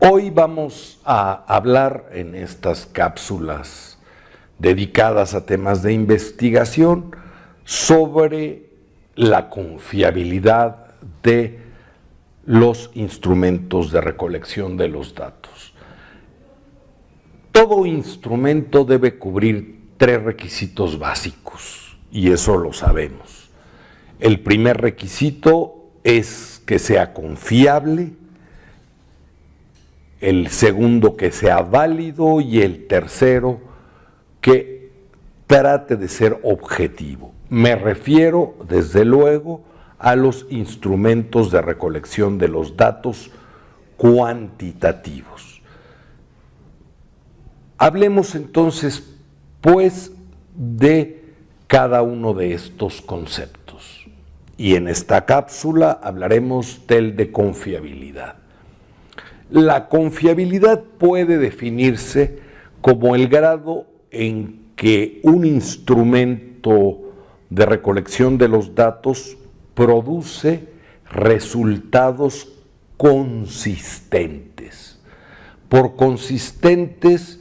Hoy vamos a hablar en estas cápsulas dedicadas a temas de investigación sobre la confiabilidad de los instrumentos de recolección de los datos. Todo instrumento debe cubrir 3 requisitos básicos, y eso lo sabemos. El primer requisito es que sea confiable, el segundo que sea válido y el tercero que trate de ser objetivo. Me refiero, desde luego, a los instrumentos de recolección de los datos cuantitativos. Hablemos entonces, pues, de cada uno de estos conceptos. Y en esta cápsula hablaremos del de confiabilidad. La confiabilidad puede definirse como el grado en que un instrumento de recolección de los datos produce resultados consistentes. Por consistentes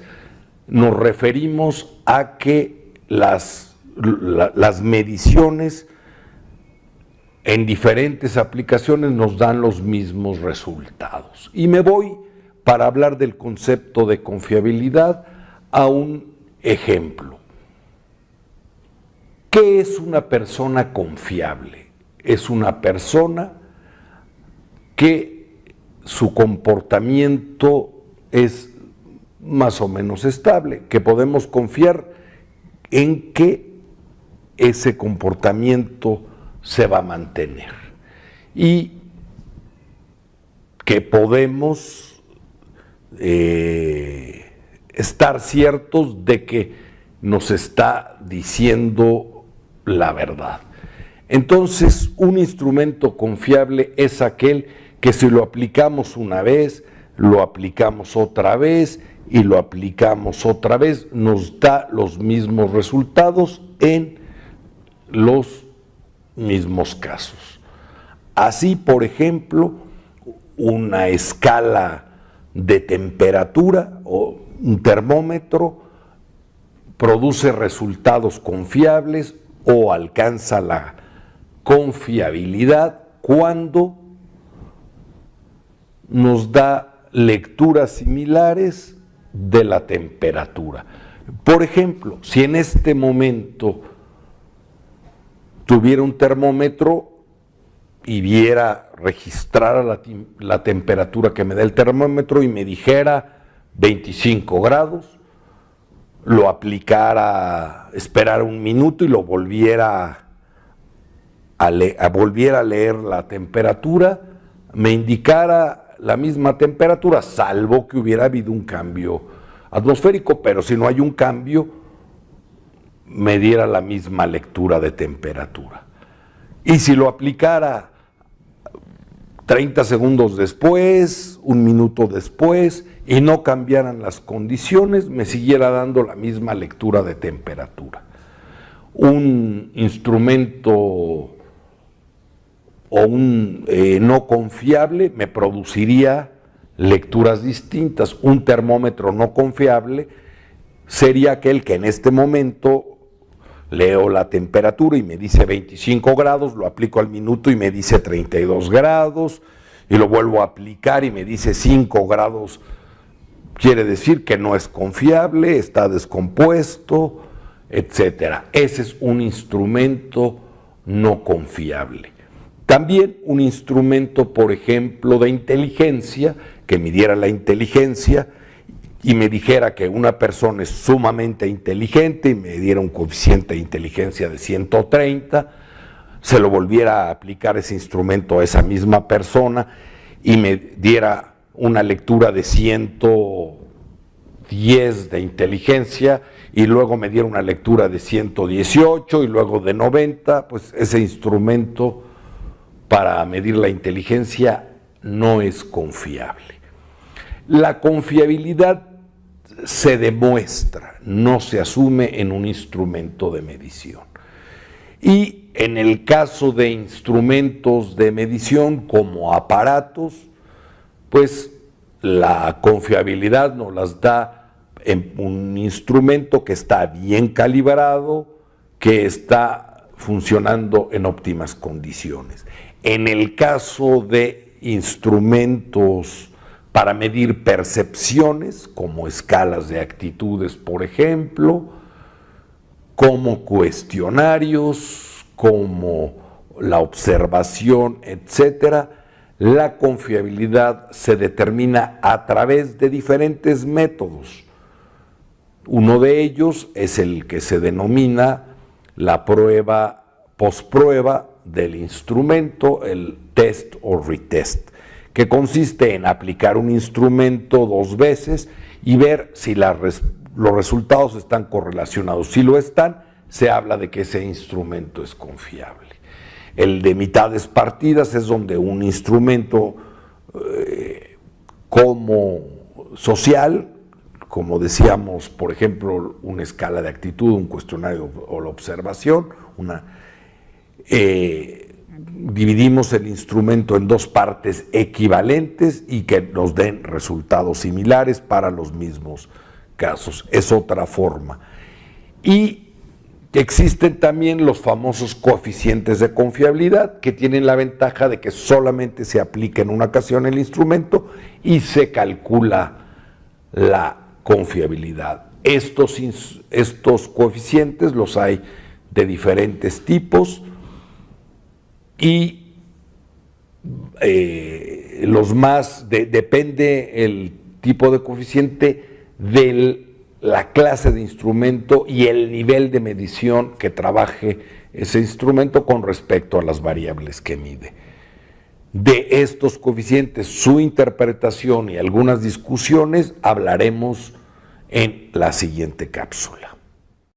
nos referimos a que las mediciones en diferentes aplicaciones nos dan los mismos resultados. Y me voy, para hablar del concepto de confiabilidad, a un ejemplo. ¿Qué es una persona confiable? Es una persona que su comportamiento es más o menos estable, que podemos confiar en que ese comportamiento se va a mantener y que podemos estar ciertos de que nos está diciendo la verdad. Entonces, un instrumento confiable es aquel que si lo aplicamos una vez, lo aplicamos otra vez y lo aplicamos otra vez, nos da los mismos resultados en los mismos casos. Así, por ejemplo, una escala de temperatura o un termómetro produce resultados confiables o alcanza la confiabilidad cuando nos da lecturas similares de la temperatura. Por ejemplo, si en este momento tuviera un termómetro y registrara la temperatura que me da el termómetro y me dijera 25 grados, lo aplicara, esperara un minuto y lo volviera a leer la temperatura, me indicara la misma temperatura, salvo que hubiera habido un cambio atmosférico, pero si no hay un cambio, me diera la misma lectura de temperatura. Y si lo aplicara 30 segundos después, un minuto después, y no cambiaran las condiciones, me siguiera dando la misma lectura de temperatura. Un instrumento o un no confiable me produciría lecturas distintas. Un termómetro no confiable sería aquel que en este momento leo la temperatura y me dice 25 grados, lo aplico al minuto y me dice 32 grados, y lo vuelvo a aplicar y me dice 5 grados, quiere decir que no es confiable, está descompuesto, etcétera. Ese es un instrumento no confiable. También un instrumento, por ejemplo, de inteligencia, que midiera la inteligencia y me dijera que una persona es sumamente inteligente y me diera un coeficiente de inteligencia de 130, se lo volviera a aplicar ese instrumento a esa misma persona y me diera una lectura de 110 de inteligencia y luego me diera una lectura de 118 y luego de 90, pues ese instrumento para medir la inteligencia no es confiable. La confiabilidad se demuestra, no se asume en un instrumento de medición. Y en el caso de instrumentos de medición como aparatos, pues la confiabilidad nos las da en un instrumento que está bien calibrado, que está funcionando en óptimas condiciones. En el caso de instrumentos para medir percepciones, como escalas de actitudes, por ejemplo, como cuestionarios, como la observación, etcétera, la confiabilidad se determina a través de diferentes métodos. Uno de ellos es el que se denomina la prueba postprueba del instrumento, el test o retest, que consiste en aplicar un instrumento 2 veces y ver si los resultados están correlacionados. Si lo están, se habla de que ese instrumento es confiable. El de mitades partidas es donde un instrumento como social, como decíamos, por ejemplo, una escala de actitud, un cuestionario o la observación, dividimos el instrumento en 2 partes equivalentes y que nos den resultados similares para los mismos casos. Es otra forma. Y existen también los famosos coeficientes de confiabilidad, que tienen la ventaja de que solamente se aplica en una ocasión el instrumento y se calcula la confiabilidad. Estos coeficientes los hay de diferentes tipos y depende el tipo de coeficiente de la clase de instrumento y el nivel de medición que trabaje ese instrumento con respecto a las variables que mide. De estos coeficientes, su interpretación y algunas discusiones hablaremos en la siguiente cápsula.